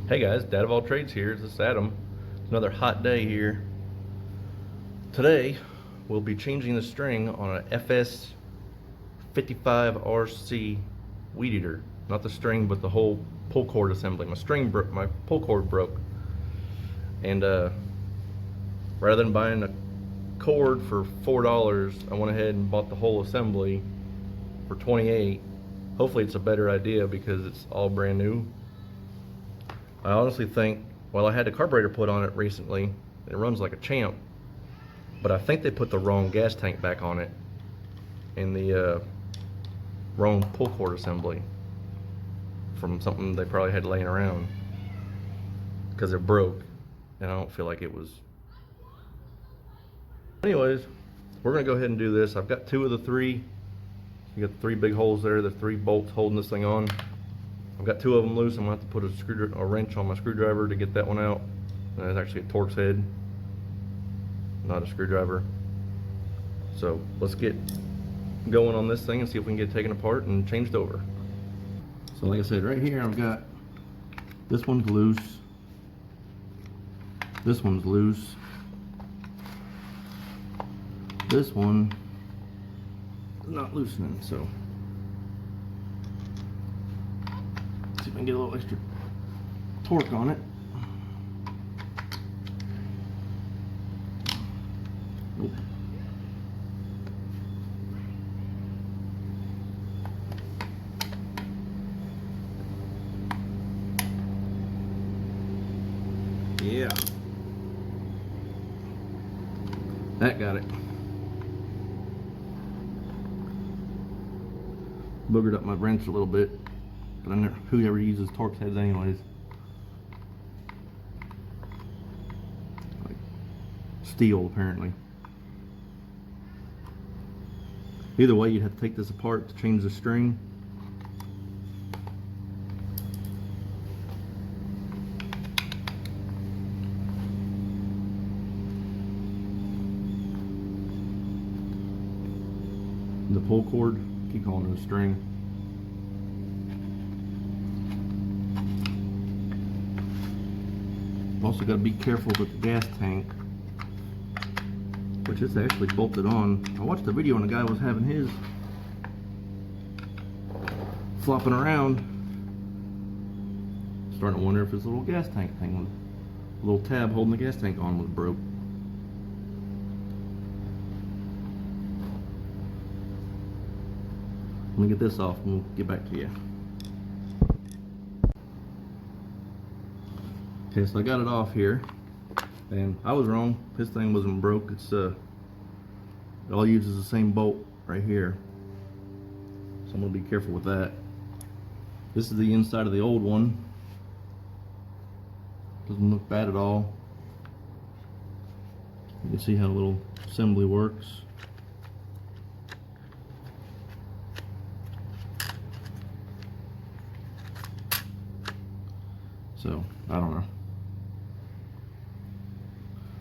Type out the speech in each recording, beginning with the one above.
Hey guys, Dad of all trades here. This is Adam. It's another hot day here. Today, we'll be changing the string on an FS 55RC weed eater. Not the string, but the whole pull cord assembly. My pull cord broke, and rather than buying a cord for $4, I went ahead and bought the whole assembly for $28. Hopefully, it's a better idea because it's all brand new. I honestly think, well, I had the carburetor put on it recently, and it runs like a champ, but I think they put the wrong gas tank back on it in the wrong pull cord assembly from something they probably had laying around because it broke, and I don't feel like it was. Anyways, we're gonna go ahead and do this. I've got two of the three. You got the three big holes there, the three bolts holding this thing on. I've got two of them loose. I'm gonna have to put a wrench on my screwdriver to get that one out. That's actually a Torx head, not a screwdriver. So let's get going on this thing and see if we can get it taken apart and changed over. So like I said, right here I've got this one's loose, this one's loose, this one is not loosening. So see if I can get a little extra torque on it. Nope. Yeah. That got it. Boogered up my wrench a little bit. But I never, who ever uses Torx heads anyways? Like Stihl, apparently. Either way, you'd have to take this apart to change the string. The pull cord, keep calling it a string. Also got to be careful with the gas tank, which is actually bolted on. I watched a video and the guy was having his flopping around. Starting to wonder if his little gas tank thing, the little tab holding the gas tank on, was broke. Let me get this off and we'll get back to you. Okay, so I got it off here, and I was wrong. This thing wasn't broke. It's it all uses the same bolt right here, so I'm gonna be careful with that. This is the inside of the old one. Doesn't look bad at all. You can see how the little assembly works. So I don't know.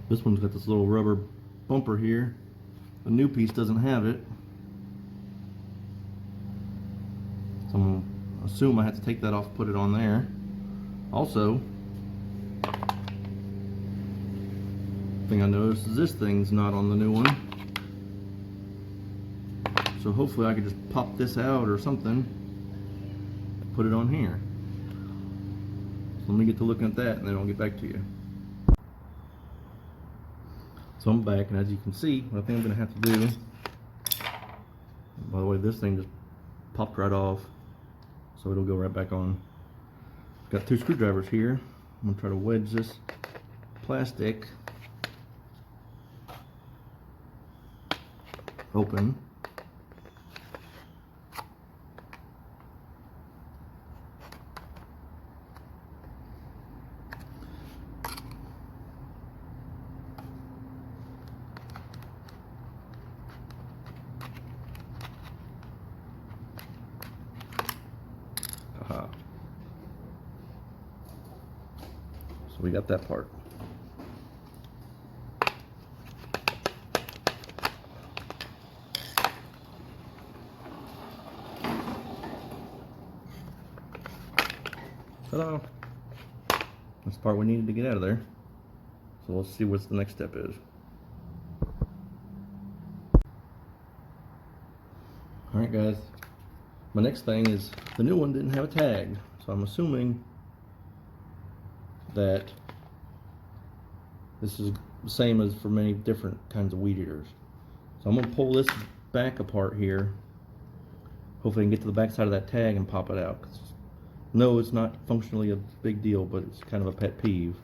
This one's got this little rubber bumper here. The new piece doesn't have it. So I'm going to assume I have to take that off and put it on there. Also, thing I noticed is this thing's not on the new one. So hopefully I could just pop this out or something, put it on here. So let me get to looking at that and then I'll get back to you. So I'm back, and as you can see, what I think I'm going to have to do, by the way, this thing just popped right off, so it'll go right back on. Got two screwdrivers here. I'm going to try to wedge this plastic open. So we got that part. Ta-da! That's the part we needed to get out of there. So let's see what the next step is. Alright guys, my next thing is the new one didn't have a tag, so I'm assuming that this is the same as for many different kinds of weed eaters. So I'm going to pull this back apart here. Hopefully I can get to the back side of that tag and pop it out. No, it's not functionally a big deal, but it's kind of a pet peeve.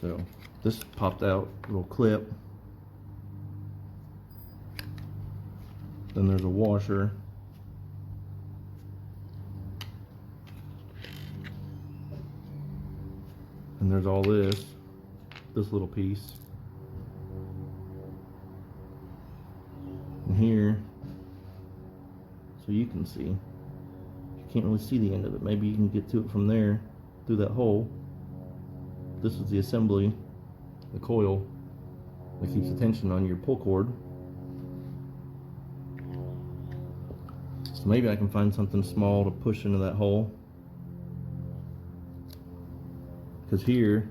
So this popped out, little clip. Then there's a washer. And there's all this little piece. And here, so you can see. You can't really see the end of it. Maybe you can get to it from there, through that hole. This is the assembly, the coil that keeps the tension on your pull cord. So maybe I can find something small to push into that hole. Because here,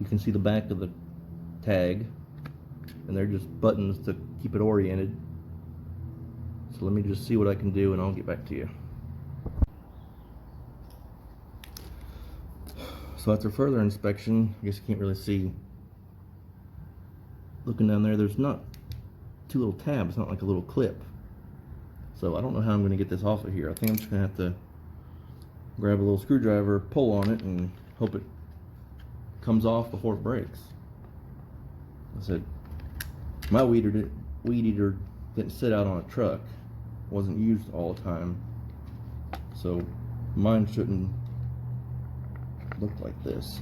you can see the back of the tag, and they're just buttons to keep it oriented. So let me just see what I can do and I'll get back to you. So after further inspection, I guess you can't really see. Looking down there, there's not two little tabs, not like a little clip. So I don't know how I'm going to get this off of here. I think I'm just going to have to grab a little screwdriver, pull on it, and hope it comes off before it breaks. I said, my weed eater didn't sit out on a truck, wasn't used all the time, so mine shouldn't look like this.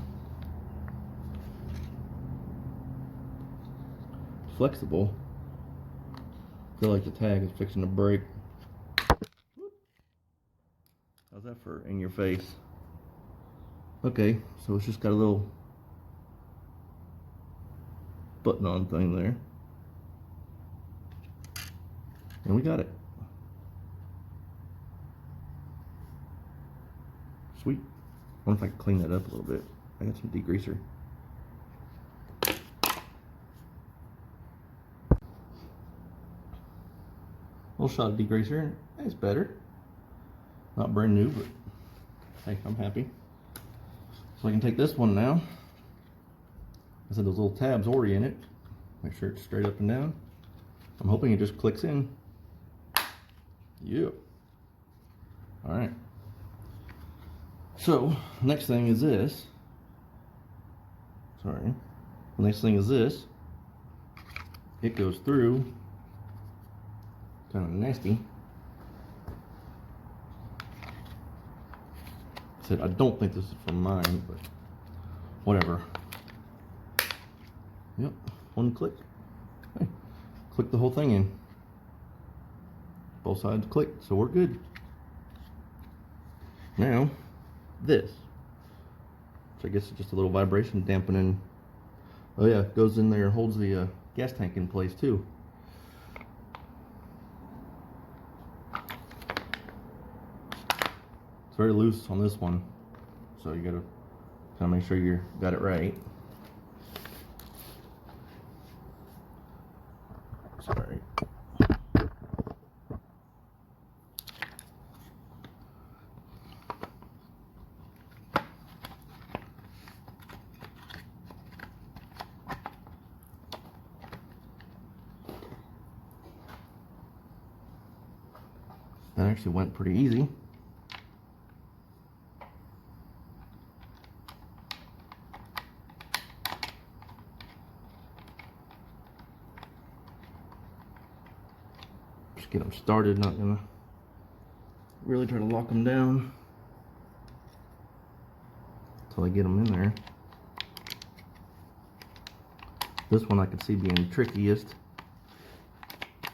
It's flexible. I feel like the tag is fixing to break. How's that for in your face? Okay, so it's just got a little button on thing there. And we got it. Sweet. I wonder if I can clean that up a little bit. I got some degreaser. A little shot of degreaser. It's better. Not brand new, but hey, I'm happy. So I can take this one now. I said those little tabs orient it. Make sure it's straight up and down. I'm hoping it just clicks in. Yep. Alright. So, next thing is this. Sorry. The next thing is this. It goes through. Kind of nasty. I said I don't think this is from mine, but whatever. Yep, one click. Hey, click the whole thing in. Both sides click, so we're good. Now, this. So I guess it's just a little vibration dampening. Oh yeah, it goes in there and holds the gas tank in place too. It's very loose on this one, so you gotta kind of make sure you got it right. Sorry. That actually went pretty easy. Just get them started, not gonna really try to lock them down until I get them in there. This one I could see being trickiest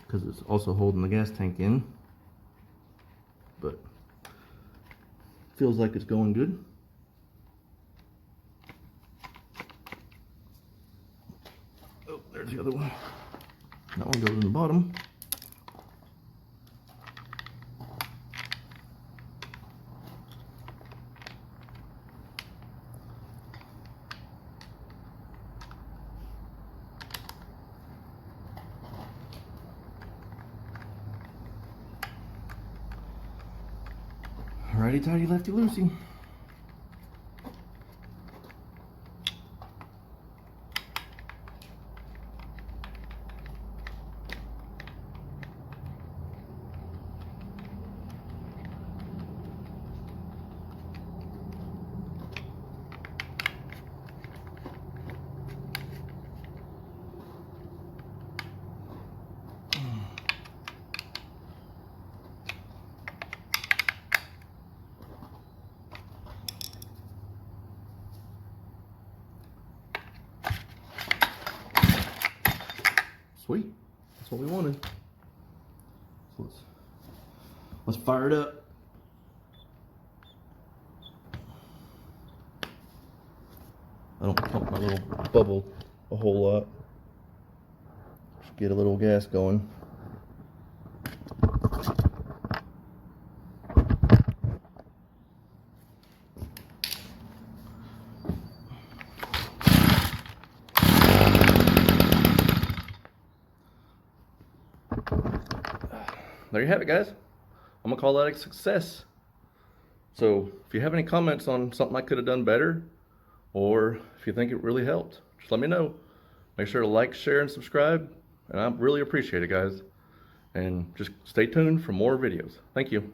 because it's also holding the gas tank in, but feels like it's going good. Oh, there's the other one. That one goes in the bottom. Righty tighty, lefty loosey. Sweet, that's what we wanted. So let's fire it up. I don't pump my little bubble a whole lot. Just get a little gas going. There you have it, guys. I'm gonna call that a success. So if you have any comments on something I could have done better, or if you think it really helped, just let me know. Make sure to like, share, and subscribe, and I really appreciate it, guys. And just stay tuned for more videos. Thank you.